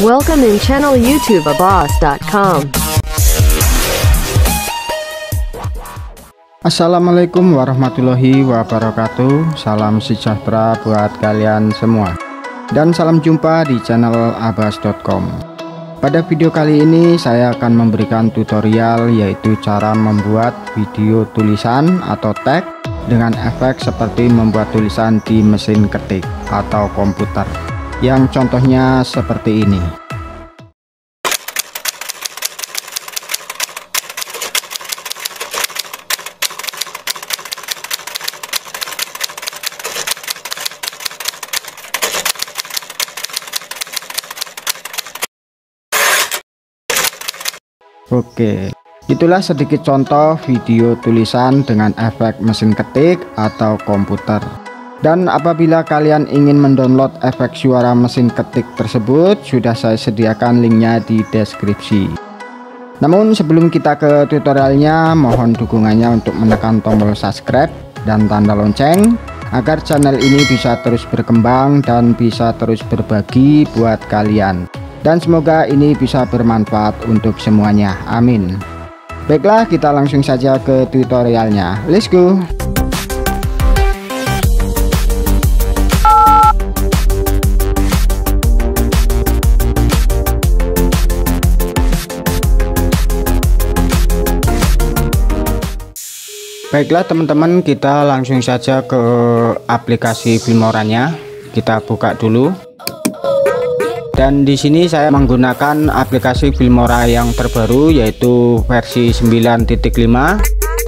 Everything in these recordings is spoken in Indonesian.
Welcome in channel YouTube Abbas.com. Assalamualaikum warahmatullahi wabarakatuh. Salam sejahtera buat kalian semua, dan salam jumpa di channel Abbas.com. Pada video kali ini saya akan memberikan tutorial, yaitu cara membuat video tulisan atau tag dengan efek seperti membuat tulisan di mesin ketik atau komputer, yang contohnya seperti ini. Oke, itulah sedikit contoh video tulisan dengan efek mesin ketik atau komputer. Dan apabila kalian ingin mendownload efek suara mesin ketik tersebut, sudah saya sediakan linknya di deskripsi. Namun sebelum kita ke tutorialnya, mohon dukungannya untuk menekan tombol subscribe dan tanda lonceng agar channel ini bisa terus berkembang dan bisa terus berbagi buat kalian. Dan semoga ini bisa bermanfaat untuk semuanya, amin. Baiklah, kita langsung saja ke tutorialnya. Let's go. Baiklah teman-teman, kita langsung saja ke aplikasi Filmora-nya. Kita buka dulu. Dan di sini saya menggunakan aplikasi Filmora yang terbaru, yaitu versi 9.5.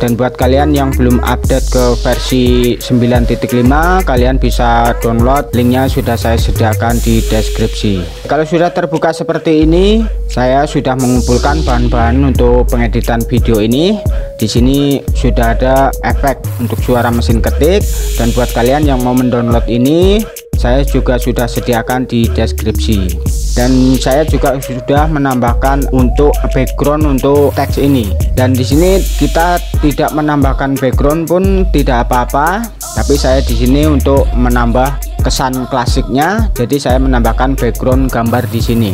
Dan buat kalian yang belum update ke versi 9.5, kalian bisa download, linknya sudah saya sediakan di deskripsi. Kalau sudah terbuka seperti ini, saya sudah mengumpulkan bahan-bahan untuk pengeditan video ini. Di sini sudah ada efek untuk suara mesin ketik, dan buat kalian yang mau mendownload ini, saya juga sudah sediakan di deskripsi. Dan saya juga sudah menambahkan untuk background untuk teks ini. Dan di sini kita tidak menambahkan background pun tidak apa-apa, tapi saya di sini untuk menambah kesan klasiknya, jadi saya menambahkan background gambar di sini.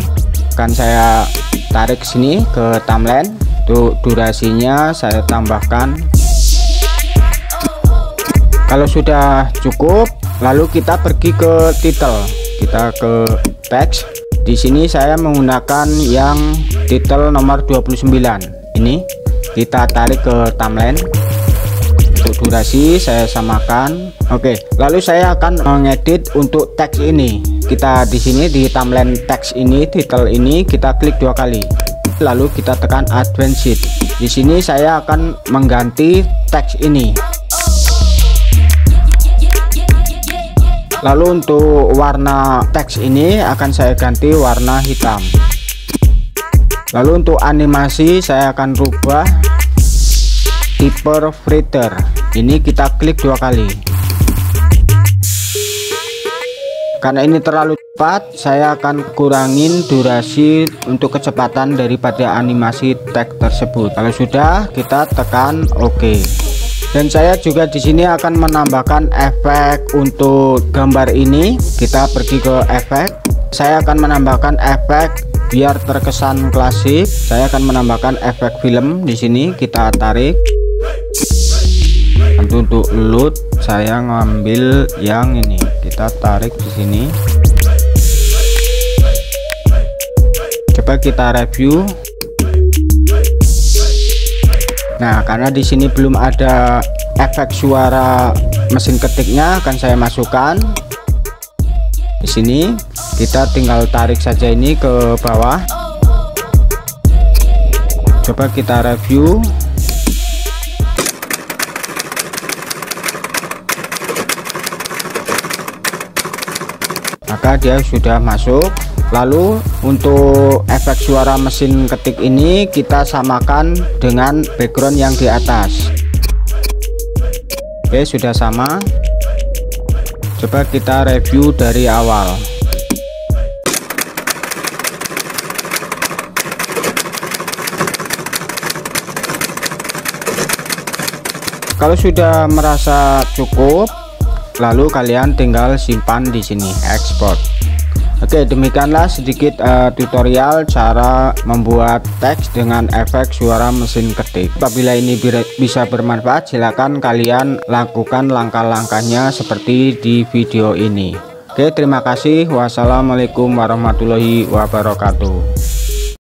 Kan saya tarik sini ke timeline. Untuk durasinya saya tambahkan. Kalau sudah cukup, lalu kita pergi ke title, kita ke teks. Di sini saya menggunakan yang title nomor 29. Ini kita tarik ke timeline. Untuk durasi saya samakan. Oke, lalu saya akan mengedit untuk teks ini. Kita di sini di timeline teks ini, title ini kita klik 2 kali. Lalu kita tekan advanced. Di sini saya akan mengganti teks ini. Lalu untuk warna teks ini akan saya ganti warna hitam. Lalu untuk animasi saya akan rubah tipe filter. Ini kita klik 2 kali. Karena ini terlalu cepat, saya akan kurangin durasi untuk kecepatan daripada animasi tag tersebut. Kalau sudah, kita tekan OK. Dan saya juga di sini akan menambahkan efek untuk gambar ini. Kita pergi ke efek. Saya akan menambahkan efek biar terkesan klasik. Saya akan menambahkan efek film di sini. Kita tarik. Untuk load saya ngambil yang ini. Kita tarik di sini. Coba kita review. Nah, karena di sini belum ada efek suara mesin ketiknya, akan saya masukkan. Di sini kita tinggal tarik saja ini ke bawah. Coba kita review. Maka dia sudah masuk. Lalu untuk efek suara mesin ketik ini kita samakan dengan background yang di atas. Oke, sudah sama. Coba kita review dari awal. Kalau sudah merasa cukup, lalu kalian tinggal simpan di sini, ekspor. Oke, demikianlah sedikit tutorial cara membuat teks dengan efek suara mesin ketik. Apabila ini bisa bermanfaat, silakan kalian lakukan langkah-langkahnya seperti di video ini. Oke, terima kasih. Wassalamualaikum warahmatullahi wabarakatuh.